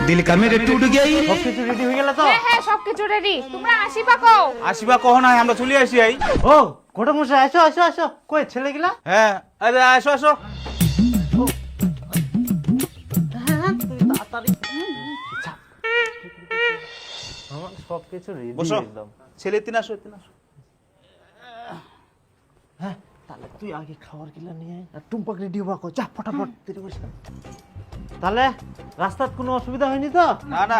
दिल का मेरे टूट गई। সবকিছু রেডি হয়ে গেল তো? হ্যাঁ হ্যাঁ সবকিছু রেডি, তোমরা আসিবা কও? আসিবা কহ নাই, আমরা চলে আসি আই। ও ঘটক মশাই, আসো আসো আসো। কই ছেলেগুলা? হ্যাঁ, আরে আসো আসো। আমার সবকিছু রেডি বসো। একদম। ছেলে তিন আসো, তিন আসো। হ্যাঁ, তাহলে তুই আগে খাবার গিলা নিয়ে আয়, আর টুম্পাক রেডি হবা কো, যা ফটাফট দেরি করিস না। তাহলে রাস্তার কোনো অসুবিধা হয়নি তো? না না,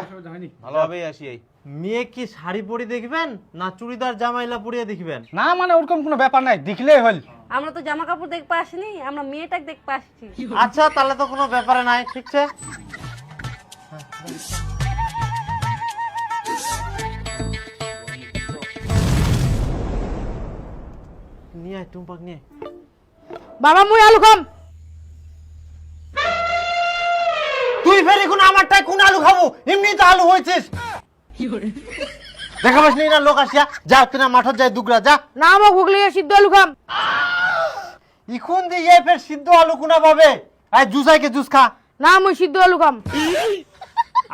ভালোভাবেই আসি আই। মেয়ে কি শাড়ি পরে দেখবেন না চুড়িদার জামাইলা পরিয়ে দেখবেন? না মানে ওরকম কোনো ব্যাপার নাই, দেখলেই হল। আমরা তো জামা কাপড় দেখতে আসিনি, আমরা মেয়েটাকে দেখতে আসছি। আচ্ছা তাহলে তো কোনো ব্যাপারে নাই, ঠিক আছে। নিয়ে আয় টুম্পাক নিয়ে আয়। বাবা মুই আলু খাম। তুই ফের এখন আমারটাই কোন আলু খাবো? এমনি তো আলু হয়েছিস। দেখা পাস না লোক আসিয়া, যা তুই না মাঠত যাই দুগরা যা। না মো গুগলি সিদ্ধ আলু খাম। ইখুন দিয়ে ফের সিদ্ধ আলু কোনা পাবে? আয় জুস আইকে জুস খা। না মুই সিদ্ধ আলু খাম।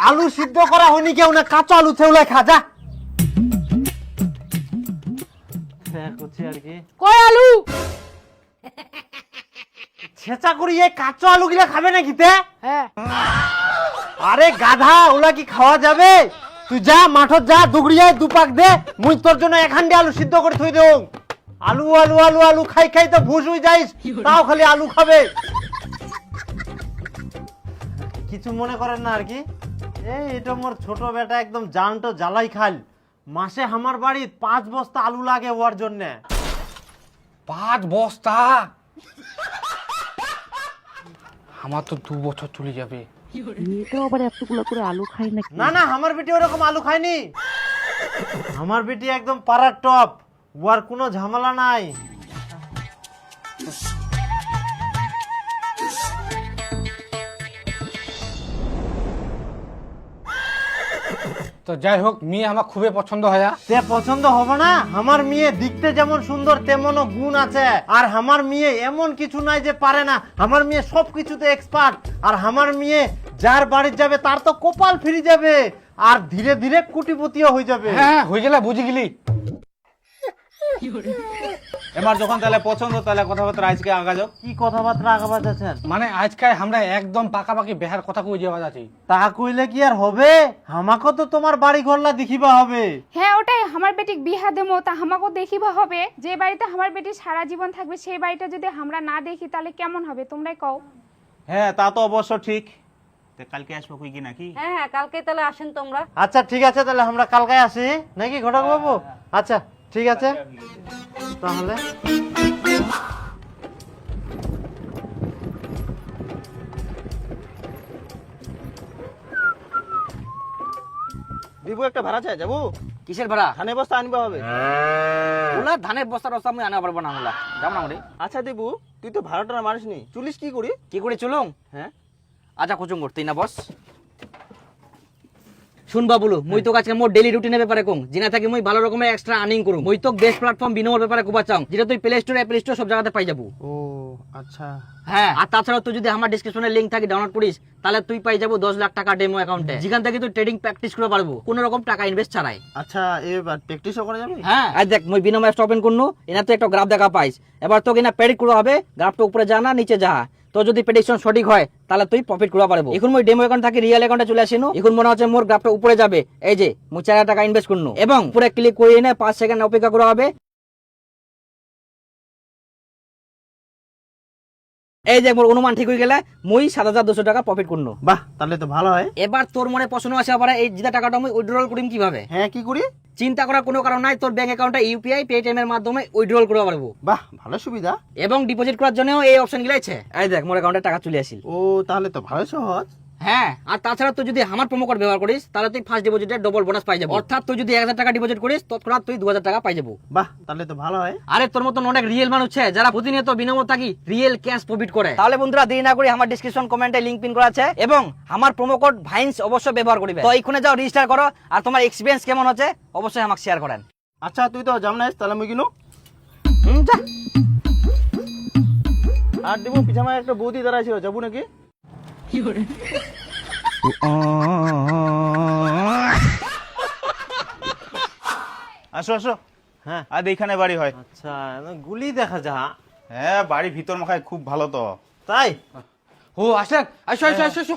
আলু সিদ্ধ করা হয়নি কেউ না, কাঁচা আলু থেউলাই খা যা। হ্যাঁ করছি আর কি। কয় আলু? ছেঁচা করি এই কাঁচা আলু গিলা খাবে নাকি তে? হ্যাঁ। আরে গাধা, ওলা কি খাওয়া যাবে? তুই যা মাঠত যা, দুগড়িয়ায় দুপাক দে, মুই তোর জন্য এখান আলু সিদ্ধ করে থই দেও। আলু আলু আলু আলু খাই খাই তো ভুস হয়ে যাইস, তাও খালি আলু খাবে। কিছু মনে করেন না আর কি। এই এটা মোর ছোট বেটা একদম জানটো জ্বালাই খাল। মাসে আমার বাড়ি 5 বস্তা আলু লাগে ওর জন্য। 5 বস্তা? আমার তো 2 বছর চলে যাবে। মেয়েটাও আবার এতগুলো করে আলু খাই নাকি? না না, আমার বেটি ওরকম আলু খায়নি। আমার বেটি একদম পাড়ার টপ, ওর কোনো ঝামেলা নাই। তো যাই হোক, মেয়ে আমার খুবই পছন্দ হয়। তে পছন্দ হবে না? আমার মেয়ে দেখতে যেমন সুন্দর তেমনও গুণ আছে। আর আমার মেয়ে এমন কিছু নাই যে পারে না। আমার মেয়ে সব কিছুতে এক্সপার্ট। আর আমার মেয়ে যার বাড়ি যাবে তার তো কপাল ফিরে যাবে, আর ধীরে ধীরে কোটিপতিও হয়ে যাবে। হ্যাঁ হয়ে গেলে বুঝে গেলি। এবার যখন তাহলে পছন্দ, তাহলে কথাবার্তা আজকে আগা যাও। কি কথাবার্তা আগাবাজ আছেন? মানে আজকে আমরা একদম পাকাপাকি বেহার কথা কই যাওয়া যাচ্ছি। তা কইলে কি আর হবে? আমাকে তো তোমার বাড়ি ঘরলা দেখিবা হবে। হ্যাঁ ওটাই, আমার বেটিক বিহা দেবো তা আমাকেও দেখিবা হবে। যে বাড়িতে আমার বেটি সারা জীবন থাকবে সেই বাড়িটা যদি আমরা না দেখি তাহলে কেমন হবে তোমরাই কও। হ্যাঁ, তা তো অবশ্য ঠিক। তে কালকে আসবো কই কি নাকি? হ্যাঁ হ্যাঁ, কালকে তাহলে আসেন তোমরা। আচ্ছা ঠিক আছে, তাহলে আমরা কালকে আসি নাকি ঘটক বাবু? আচ্ছা ঠিক আছে তাহলে। দিবু একটা ভাড়া চাই যাবো। কিসের ভাড়া? ধানের বস্তা আনবা হবে। ওলা ধানের বস্তা রস্তা আমি আনা পারবো না, ওলা যাবো না রে। আচ্ছা দিবু, তুই তো ভাড়াটা মারিস নি, চুলিস কি করি? কি করে চলুম? হ্যাঁ আচ্ছা কুচুম করতেই না বস। শুনবা বলু, মুই তো আজকে মোর ডেইলি রুটিনের ব্যাপারে কম, জিনা থাকি মুই ভালো রকমের এক্সট্রা আর্নিং করুম। মুই তো বেস্ট প্ল্যাটফর্ম বিনোর ব্যাপারে কুবা চাও, যেটা তুই প্লে স্টোর অ্যাপল স্টোর সব জায়গাতে পাই যাবো। ও আচ্ছা। হ্যাঁ, আর তাছাড়া তুই যদি আমার ডেসক্রিপশনে লিংক থাকে ডাউনলোড করিস, তাহলে তুই পাই যাবো 10 লাখ টাকা ডেমো অ্যাকাউন্টে, যেখান থেকে তুই ট্রেডিং প্র্যাকটিস করতে পারবো কোনো রকম টাকা ইনভেস্ট ছাড়াই। আচ্ছা এবার প্র্যাকটিসও করা যাবে? হ্যাঁ, আর দেখ মুই বিনোম অ্যাপস ওপেন করনু, এনা তো একটা গ্রাফ দেখা পাইস। এবার তো কিনা প্রেডিক্ট করা হবে, গ্রাফটা উপরে যা না নিচে যা। তো যদি প্রেডিকশন সঠিক হয় তাহলে তুই প্রফিট করতে পারবো। এখন মই ডেমো অ্যাকাউন্ট থেকে রিয়েল অ্যাকাউন্টে চলে আসিনু। এখন মনে হচ্ছে মোর গ্রাফটা উপরে যাবে। এই যে মুই 4000 টাকা ইনভেস্ট করনু এবং পুরো ক্লিক করে এনে 5 সেকেন্ড অপেক্ষা করা হবে। এই যে মোর অনুমান ঠিক হয়ে গেলে মুই 7200 টাকা প্রফিট করনু। বাহ, তাহলে তো ভালো হয়। এবার তোর মনে প্রশ্ন আসে আবার, এই জিতা টাকাটা আমি উইথড্রল করিম কিভাবে? হ্যাঁ কি করি? চিন্তা করার কোনো কারণ নাই, তোর ব্যাংক অ্যাকাউন্টে ইউপিআই পেটিএম এর মাধ্যমে উইথড্রল করতে পারবো। বাহ, ভালো সুবিধা। এবং ডিপোজিট করার জন্য এই অপশন গুলো আছে। এই দেখ মোর অ্যাকাউন্টে টাকা চলে আসিল। ও তাহলে তো ভালো সহজ। হ্যাঁ, আর তাছাড়া তুই যদি আমার প্রোমো কোড ব্যবহার করিস তাহলে তুই ফার্স্ট ডিপোজিটে ডবল বোনাস পাই যাবো। অর্থাৎ তুই যদি 1000 টাকা ডিপোজিট করিস তৎক্ষণাৎ তুই 2000 টাকা পাই যাবো। বাহ, তাহলে তো ভালো হয়। আরে তোর মতন অনেক রিয়েল মানুষ আছে যারা প্রতিনিয়ত বিনিয়োগ থাকি রিয়েল ক্যাশ প্রফিট করে। তাহলে বন্ধুরা দেরি না করে আমার ডেসক্রিপশন কমেন্টে লিংক পিন করা আছে এবং আমার প্রোমো কোড ভাইন্স অবশ্যই ব্যবহার করিবে। তো এইখানে যাও, রেজিস্টার করো, আর তোমার এক্সপেরিয়েন্স কেমন হচ্ছে অবশ্যই আমাকে শেয়ার করেন। আচ্ছা তুই তো জাম নাইস, তাহলে মুই কিনু। যা। আর দিবু পিছামায় একটা বৌদি দাঁড়ায় ছিল, যাবো নাকি? আসো আসো, হ্যাঁ আর এইখানে বাড়ি হয়। আচ্ছা গুলি দেখা যা। হ্যাঁ, বাড়ি ভিতর মাখায় খুব ভালো তো। তাই ও আসেন, আসো আসো আসো আসো,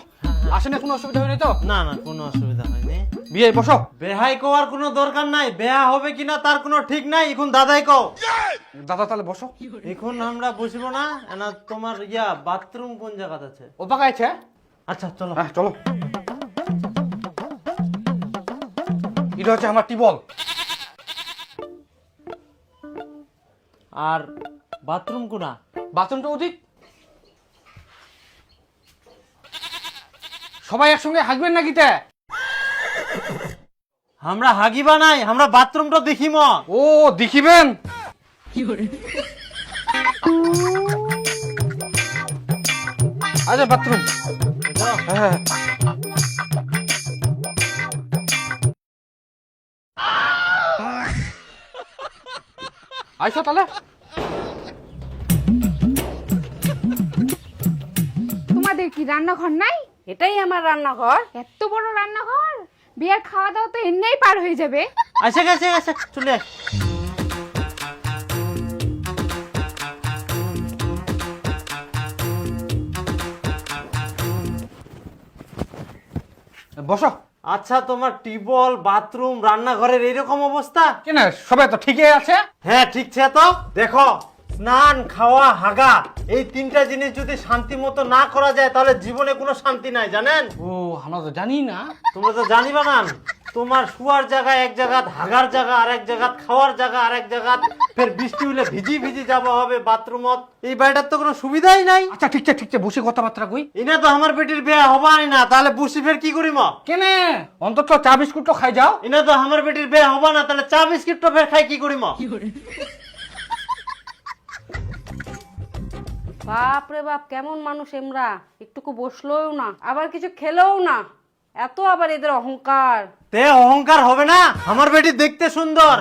আসেন, কোনো অসুবিধা হয়নি তো? না না কোনো অসুবিধা হয়নি। বিয়ে বসো। বেহাই কোয়ার কোনো দরকার নাই, বেহা হবে কিনা তার কোনো ঠিক নাই, এখন দাদাই কও। দাদা তাহলে বসো। এখন আমরা বসবো না, না তোমার বাথরুম কোন জায়গাতে আছে? ও পাকা আছে। আচ্ছা চলো। হ্যাঁ চলো। এটা হচ্ছে আমার টিবল। আর বাথরুম কোনা? বাথরুমটা ওদিক। সবাই একসঙ্গে হাগবেন নাকি তে? আমরা হাগিবা নাই, আমরা বাথরুমটা দেখিম। ও দেখিবেন। আচ্ছা বাথরুম। হ্যাঁ আইসো তাহলে। তোমাদের কি রান্নাঘর নাই? এটাই আমার রান্নাঘর। এত বড় রান্নাঘর, বিয়ের খাওয়া দাওয়া তো এমনিই পার হয়ে যাবে। আসে গেছে গেছে, চলে আস। বসো। আচ্ছা তোমার টিউবওয়েল, বাথরুম, রান্নাঘরের এইরকম অবস্থা? কেন সবাই তো ঠিকই আছে। হ্যাঁ ঠিক আছে। তো দেখো, স্নান, খাওয়া, হাগা, এই তিনটা জিনিস যদি শান্তি মতো না করা যায় তাহলে জীবনে কোনো শান্তি নাই, জানেন? ও আমরা তো জানি না। তোমরা তো জানিবা না। তোমার শুয়ার জায়গা এক জায়গা, হাগার জায়গা আর এক জায়গা, খাওয়ার জায়গা আর এক জায়গা, ফের বৃষ্টি হলে ভিজি ভিজি যাওয়া হবে বাথরুমত। এই বাড়িটার তো কোনো সুবিধাই নাই। আচ্ছা ঠিক আছে ঠিক আছে, বসে কথাবার্তা কই। এনে তো আমার বেটির বিয়ে হবাই না, তাহলে বসি ফের কি করিম? কেনে অন্তত চা বিস্কুট তো খাই যাও। এনে তো আমার বেটির বিয়ে হবা না, তাহলে চা বিস্কিট তো ফের খাই কি করিম? বাপ রে বাপ, কেমন মানুষ এমরা! একটুকু বসলোও না, আবার কিছু খেলেও না, এত আবার এদের অহংকার। তে অহংকার হবে না? আমার বেটি দেখতে সুন্দর।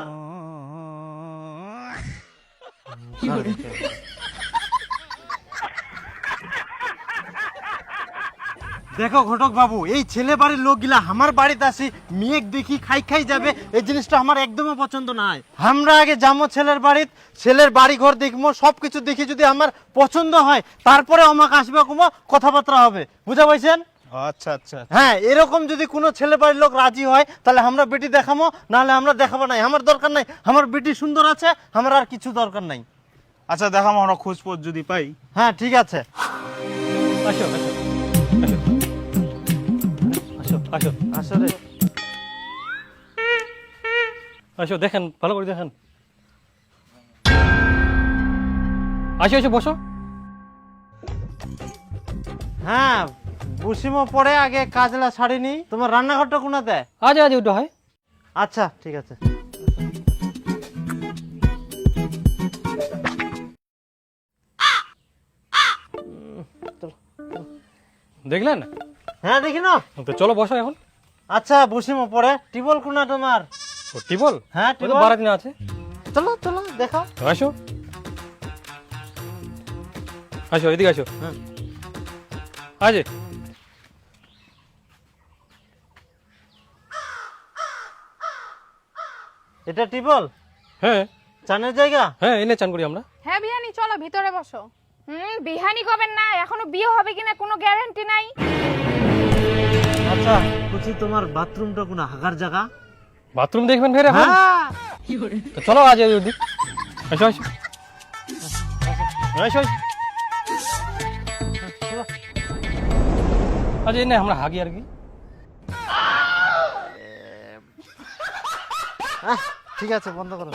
দেখো ঘটক বাবু, এই ছেলে বাড়ির লোকগুলা আমার বাড়িতে আসি মেয়ে দেখি খাই খাই যাবে, এই জিনিসটা আমার একদমই পছন্দ নাই। আমরা আগে যাবো ছেলের বাড়িত, ছেলের বাড়ি ঘর দেখবো, সবকিছু দেখি যদি আমার পছন্দ হয় তারপরে আমাকে আসবে, কোনো কথাবার্তা হবে, বুঝা পাইছেন? আচ্ছা আচ্ছা, হ্যাঁ, এরকম যদি কোনো ছেলে বাড়ির লোক রাজি হয় তাহলে আমরা বেটি দেখাবো, নাহলে আমরা দেখাবো নাই। আমার দরকার নাই, আমার বেটি সুন্দর আছে, আমার আর কিছু দরকার নাই। আচ্ছা দেখাম আমরা খোঁজ পোজ যদি পাই। হ্যাঁ ঠিক আছে। আসো আসো আসো আসো আসলে আসো, দেখেন ভালো করে দেখেন। আসো আসো বসো। হ্যাঁ বসিমো, পরে আগে কাজলা ছাড়িনি। তোমার রান্নাঘরটা কোনাতে? আজ আজ ওটা হয়। আচ্ছা ঠিক আছে। দেখলেন? হ্যাঁ দেখি না। তো চলো বসো এখন। আচ্ছা বসিমো, পরে টিবল কোনা তোমার? ও টিবল? হ্যাঁ ওই তো টিবল। বারাত না আছে। চলো চলো দেখাও। আসো আসো, এদিকে আসো। হ্যাঁ। আজ এটা টিবল, হ্যাঁ চানের জায়গা? হ্যাঁ, এনে চান করি আমরা। হ্যাঁ বিহানি, চলো ভিতরে বসো। বিহানি কবেন না, এখনো বিয়ে হবে কিনা কোনো গ্যারান্টি নাই। আচ্ছা বলছি তোমার বাথরুমটা কোনা, হাগার জায়গা? বাথরুম দেখবেন ফের এখন? হ্যাঁ তো চলো আজ ওদিক। আসো আসো আসো। আজ এনে আমরা হাগি আর কি। ঠিক আছে, বন্ধ করো।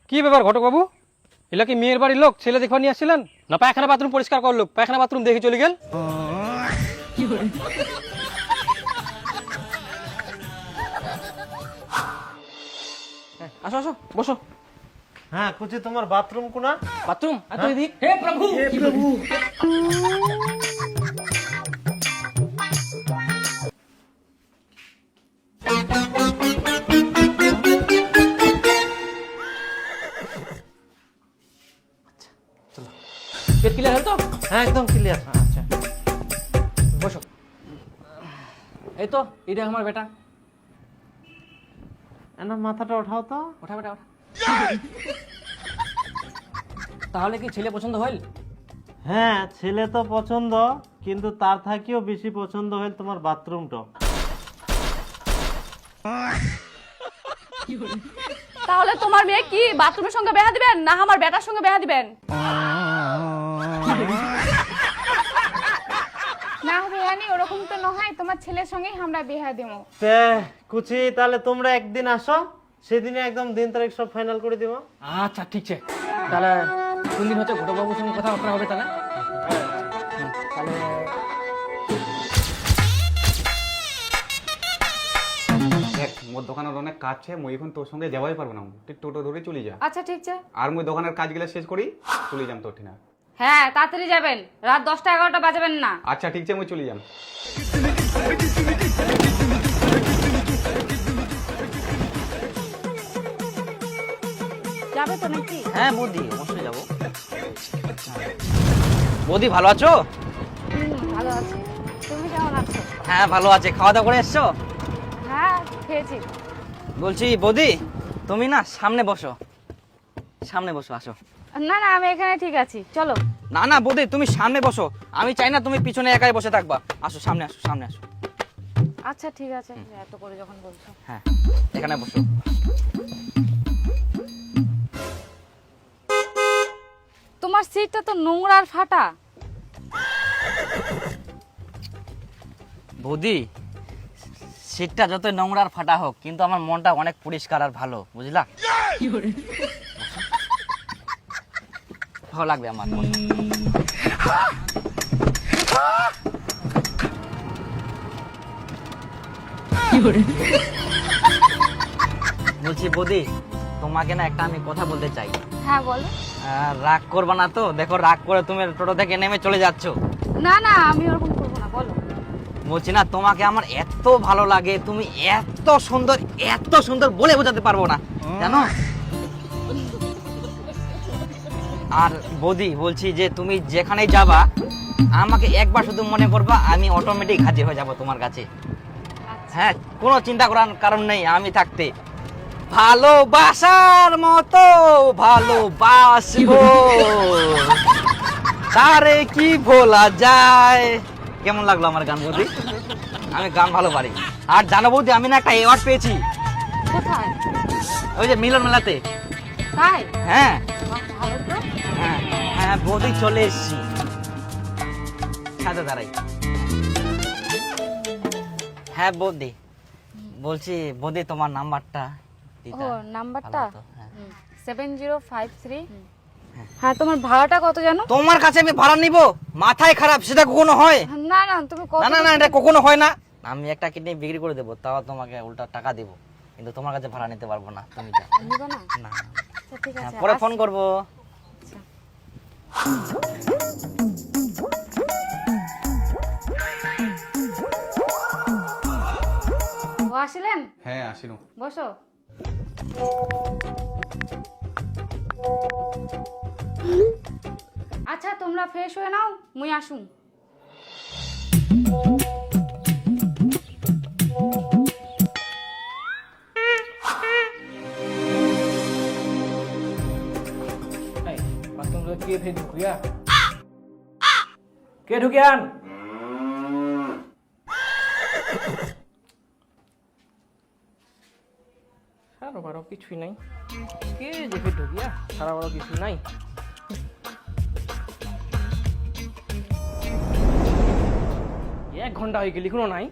কি ব্যাপার ঘটক বাবু, এলা কি মেয়ের বাড়ির লোক ছেলে দেখবা নিয়ে আসছিলেন না? পায়খানা বাথরুম পরিষ্কার করলো, পায়খানা বাথরুম দেখে চলে গেল। আসো আসো বসো। হ্যাঁ কুচি, তোমার বাথরুম কোনা? বাথরুম এত এদিক। হে প্রভু, হে প্রভু। ক্লিয়ার হল তো? হ্যাঁ একদম ক্লিয়ার। আচ্ছা বসো। এই তো এটা আমার বেটা। না মাথাটা ওঠাও তো। ওঠা বেটা ওঠা। তাহলে কি ছেলে পছন্দ হইল? হ্যাঁ ছেলে তো পছন্দ, কিন্তু তার থাকিও বেশি পছন্দ হইল তোমার বাথরুমটা। তাহলে তোমার মেয়ে কি বাথরুমের সঙ্গে বেহা দিবেন না আমার বেটার সঙ্গে বেহা দিবেন? না বেহানি ওরকম তো নয়, তোমার ছেলের সঙ্গেই আমরা বিয়া দেবো। তে কুচি তাহলে তোমরা একদিন আসো, সেদিনে একদম দিন তারিখ সব ফাইনাল করে দিব। আচ্ছা ঠিক আছে, তাহলে কোন দিন হচ্ছে ঘটকবাবুর সঙ্গে কথাবার্তা হবে তাহলে? তাহলে দেখ মোর দোকানের অনেক কাজ আছে, মুই এখন তোর সঙ্গে যাওয়াই পারবো না, তুই টোটো ধরে চলে যা। আচ্ছা ঠিক আছে। আর মুই দোকানের কাজগুলো শেষ করি চলে যাম তোর ঠিনা। হ্যাঁ তাড়াতাড়ি যাবেন, রাত 10টা 11টা বাজাবেন না। আচ্ছা ঠিক আছে মুই চলে যাম। যাবে তো নাকি? হ্যাঁ বৌদি, অবশ্যই যাবো। বৌদি ভালো আছো? ভালো আছি, তুমি কেমন আছো? হ্যাঁ ভালো আছে। খাওয়া দাওয়া করে এসছো? হ্যাঁ খেয়েছি। বলছি বৌদি, তুমি না সামনে বসো, সামনে বসো, আসো। না না আমি এখানে ঠিক আছি, চলো। না না বৌদি, তুমি সামনে বসো, আমি চাই না তুমি পিছনে একাই বসে থাকবা। আসো সামনে, আসো সামনে আসো। আচ্ছা ঠিক আছে, এত করে যখন বলছো। হ্যাঁ এখানে বসো। তোমার সিটটা তো নোংরা আর ফাটা। বৌদি, সিটটা যত নোংরা আর ফাটা হোক, কিন্তু আমার মনটা অনেক পরিষ্কার আর ভালো, বুঝলা? ভালো লাগবে আমার। বলছি বৌদি, তোমাকে না একটা আমি কথা বলতে চাই। হ্যাঁ বলো। রাগ করবা না তো? দেখো রাগ করে তুমি টোটো থেকে নেমে চলে যাচ্ছ। না না আমি ওরকম করবো না, বলো। বলছি না, তোমাকে আমার এত ভালো লাগে, তুমি এত সুন্দর, এত সুন্দর বলে বোঝাতে পারবো না, জানো? আর বৌদি বলছি যে তুমি যেখানেই যাবা আমাকে একবার শুধু মনে করবা, আমি অটোমেটিক হাজির হয়ে যাব তোমার কাছে। হ্যাঁ কোনো চিন্তা করার কারণ নেই আমি থাকতে। ভালোবাসার মতো ভালোবাসবো, তারে কি ভোলা যায়। কেমন লাগলো আমার গান বৌদি? আমি গান ভালো পারি। আর জানো বৌদি, আমি না একটা অ্যাওয়ার্ড পেয়েছি। কোথায়? ওই যে মিলন মেলাতে। তাই? হ্যাঁ ভালো তো। হ্যাঁ হ্যাঁ বৌদি, চলে এসছি। সাথে দাঁড়াই। হ্যাঁ বৌদি, বলছি বৌদি তোমার নাম্বারটা দিতা। ও নাম্বারটা ভালো হতো, হ্যাঁ। 7053। হ্যাঁ তোমার ভাড়াটা কত জানো? তোমার কাছে আমি ভাড়া নিব? মাথায় খারাপ, সেটা কখনো হয়? না না তুমি কত? না না না, এটা কখনো হয় না। আমি একটা কিডনি বিক্রি করে দেবো, তাও তোমাকে উল্টা টাকা দিব, কিন্তু তোমার কাছে ভাড়া নিতে পারবো না। তুমি যাও। নিব না? না আচ্ছা ঠিক হ্যাঁ, আছে, পরে ফোন করবো। ও আসলেন? হ্যাঁ আসিনু। বসো। আচ্ছা তোমরা ফ্রেশ হয়ে নাও, মুই আসুন। কে ফের ঢুকিয়া? কে ঢুকিয়ান? সারা বারো কিছুই নাই। কে যে ফের ঢুকিয়া? সারা বারো কিছু নাই। এক ঘন্টা হয়ে গেল, এখনো নাই।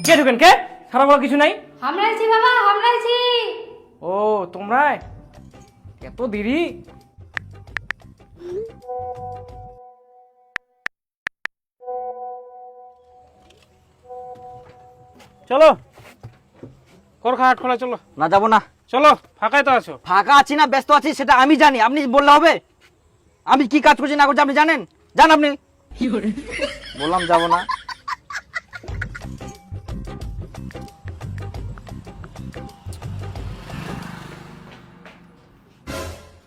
কে ঢুকেন? কে? সারা বারো কিছু নাই। আমরা আছি বাবা, আমরা আছি। ও তোমরা এত দেরি? চলো করখা হাট খোলা, চলো। না যাবো না। চলো, ফাঁকাই তো আছো। ফাঁকা আছি না ব্যস্ত আছি সেটা আমি জানি, আপনি বললে হবে? আমি কি কাজ করছি না করছি আপনি জানেন? জান আপনি। বললাম যাবো না।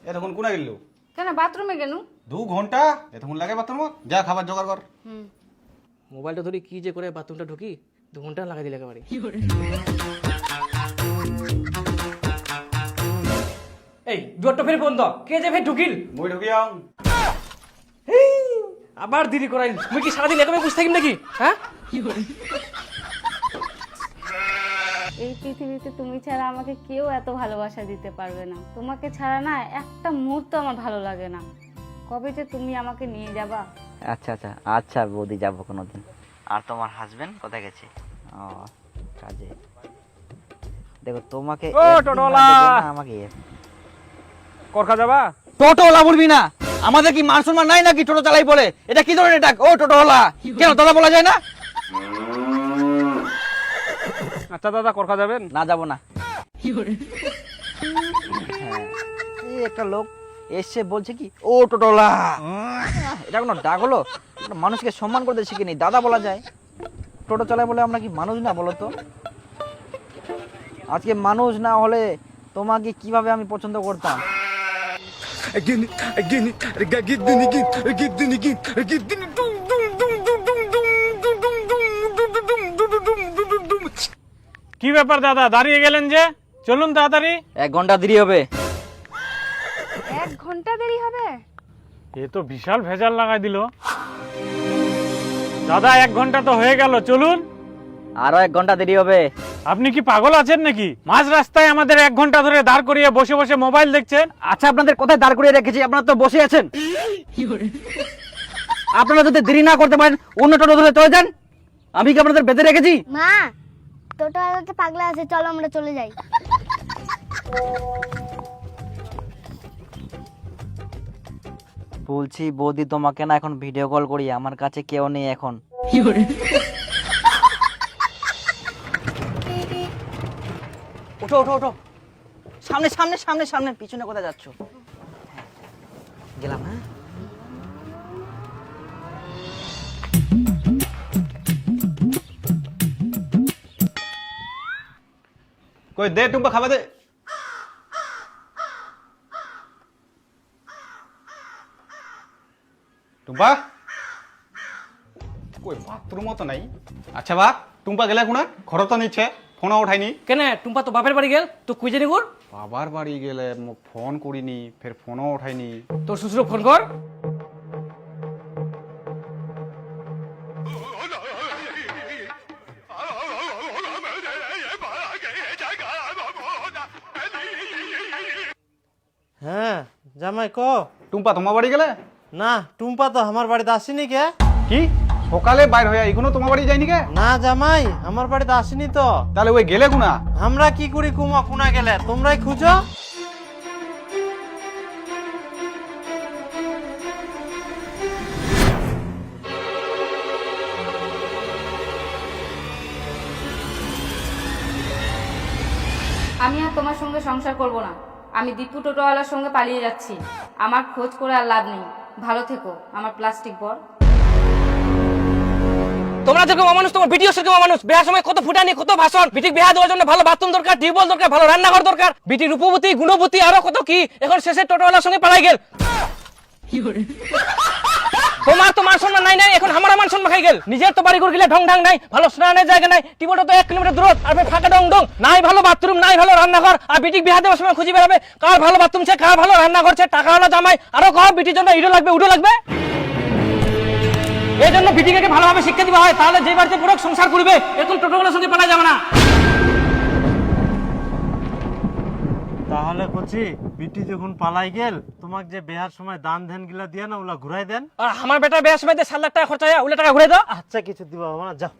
এতক্ষণ কোনা গেল? কেন কেন বাথরুমে কেন? 2 ঘন্টা এতক্ষণ লাগে বাথরুমত? যা খাবার জোগাড় কর। মোবাইলটা ধরে কি যে করে বাথরুমটা ঢুকি 2 ঘন্টা লাগাই দিলে একেবারে। এই দুয়ারটা ফের বন্ধ, কে যে ফের ঢুকিল? মই ঢুকিয়াও। আবার দেরি করাইল, মুই কি সারাদিন একেবারে বসে থাকিম নাকি? হ্যাঁ, এই পৃথিবীতে তুমি ছাড়া আমাকে কেউ এত ভালোবাসা দিতে পারবে না। তোমাকে ছাড়া না একটা মুহূর্ত আমার ভালো লাগে না। কবে যে তুমি আমাকে নিয়ে যাবা? আচ্ছা আচ্ছা আচ্ছা বৌদি, যাবো কোনোদিন। আর তোমার হাজবেন্ড কোথায় গেছে? ও কাজে। দেখো তোমাকে ও টোটোলা, আমাকে করখা যাবা? টোটোওয়ালা বলবি না, আমাদের কি মান সম্মান নাই নাকি টোটো চালাই বলে? এটা কি ধরনের ডাক? ও টোটোওয়ালা, কেন তোলা বলা যায় না? আচ্ছা দাদা, করখা যাবেন? না যাবো না। হ্যাঁ, এই একটা লোক এসে বলছে কি ও টোটোওয়ালা, এটা কোনো ডাক হলো? একটা মানুষকে সম্মান করতে শিখিনি, দাদা বলা যায়। টোটো চালাই বলে আমরা কি মানুষ না বলো তো? আজকে মানুষ না হলে তোমাকে কিভাবে আমি পছন্দ করতাম? কি ব্যাপার দাদা, দাঁড়িয়ে গেলেন যে? চলুন তাড়াতাড়ি। 1 ঘন্টা দেরি হবে। 1 ঘন্টা দেরি হবে? এ তো বিশাল ভেজাল লাগাই দিল দাদা। 1 ঘন্টা তো হয়ে গেল, চলুন। আরো 1 ঘন্টা দেরি হবে। আপনি কি পাগল আছেন নাকি? মাঝ রাস্তায় আমাদের 1 ঘন্টা ধরে দাঁড় করিয়ে বসে বসে মোবাইল দেখছেন। আচ্ছা, আপনাদের কোথায় দাঁড় করিয়ে রেখেছি? আপনারা তো বসে আছেন। আপনারা যদি দেরি না করতে পারেন অন্য টোটো ধরে চলে যান। আমি কি আপনাদের বেঁধে রেখেছি? মা, টোটোওয়ালাতে পাগলা আছে, চলো আমরা চলে যাই। বলছি বৌদি, তোমাকে না এখন ভিডিও কল করি, আমার কাছে কেউ নেই এখন। ওঠো ওঠো ওঠো, সামনে সামনে সামনে সামনে, পিছনে কোথায় যাচ্ছ? গেলাম। হ্যাঁ, কই দে টুম্পা, খাবা দে। টুম্পা কই বাথরুমও তো নাই। আচ্ছা বা টুম্পা গেলে কোনা? ঘর তো নিচ্ছে, ফোনও উঠাইনি। কেন টুম্পা তো বাপের বাড়ি গেল, তো কুই জানি কর? বাবার বাড়ি গেলে মোক ফোন করিনি, ফের ফোনও উঠাইনি। তোর শ্বশুর ফোন কর। হ্যাঁ জামাই ক। টুম্পা তোমার বাড়ি গেলে? না, টুম্পা তো আমার বাড়িতে আসেনি কে। কি সকালে বাইর হয়ে এখনো তোমার বাড়ি যায়নি কে? না জামাই, আমার বাড়িতে আসেনি তো। তাহলে ওই গেলে কোনা? আমরা কি করি কুমা কুনা গেলে, তোমরাই খুঁজো। আমি আর তোমার সঙ্গে সংসার করব না। আমি দীপু টোটোওয়ালার সঙ্গে পালিয়ে যাচ্ছি। আমার খোঁজ করে আর লাভ নেই। ভালো থেকো আমার প্লাস্টিক বর। তোমরা যেরকম মানুষ, তোমার ভিডিও সেরকম মানুষ। বিয়ার সময় কত ফুটানি, কত ভাষণ। বিটিক বিয়া দেওয়ার জন্য ভালো বাথরুম দরকার, টিউবওয়েল দরকার, ভালো রান্নাঘর দরকার। বিটির রূপবতী, গুণবতী, আরো কত কি। এখন শেষে টোটোওয়ালার সঙ্গে পালাই গেল। তোমার তো মান সম্মান নাই নাই, এখন আমার মান সম্মান খাই গেল। নিজের তো বাড়ি করে গেলে ঢং ঢং নাই, ভালো স্নানের জায়গা নাই, টিউবওয়েলটা তো 1 কিলোমিটার দূর, আর ফাঁকা ডং ডং নাই, ভালো বাথরুম নাই, ভালো রান্নাঘর। আর বিটিক বিয়া দেওয়ার সময় খুঁজে বেড়াবে কার ভালো বাথরুম আছে, কার ভালো রান্নাঘর আছে, টাকা হলো জামাই। আরো কম বিটির জন্য ইডো লাগবে, উডো লাগবে। এই জন্য বিটিকে ভালোভাবে শিক্ষা দিতে হয়, তাহলে যে বাড়িতে পুরো সংসার করবে। এরকম টোটোগুলোর সঙ্গে পালা যাবে না। তাহলে কচি বিটি যখন পালাই গেল, তোমাকে যে বিয়ার সময় দান ধ্যান গিলা দিয়ে না, ওলা ঘুরাই দেন। আর আমার বেটা বিয়ার সময় 7 লাখ টাকা খরচা হয়, ওগুলো টাকা ঘুরে দাও। আচ্ছা কিছু দিবা না, যাও।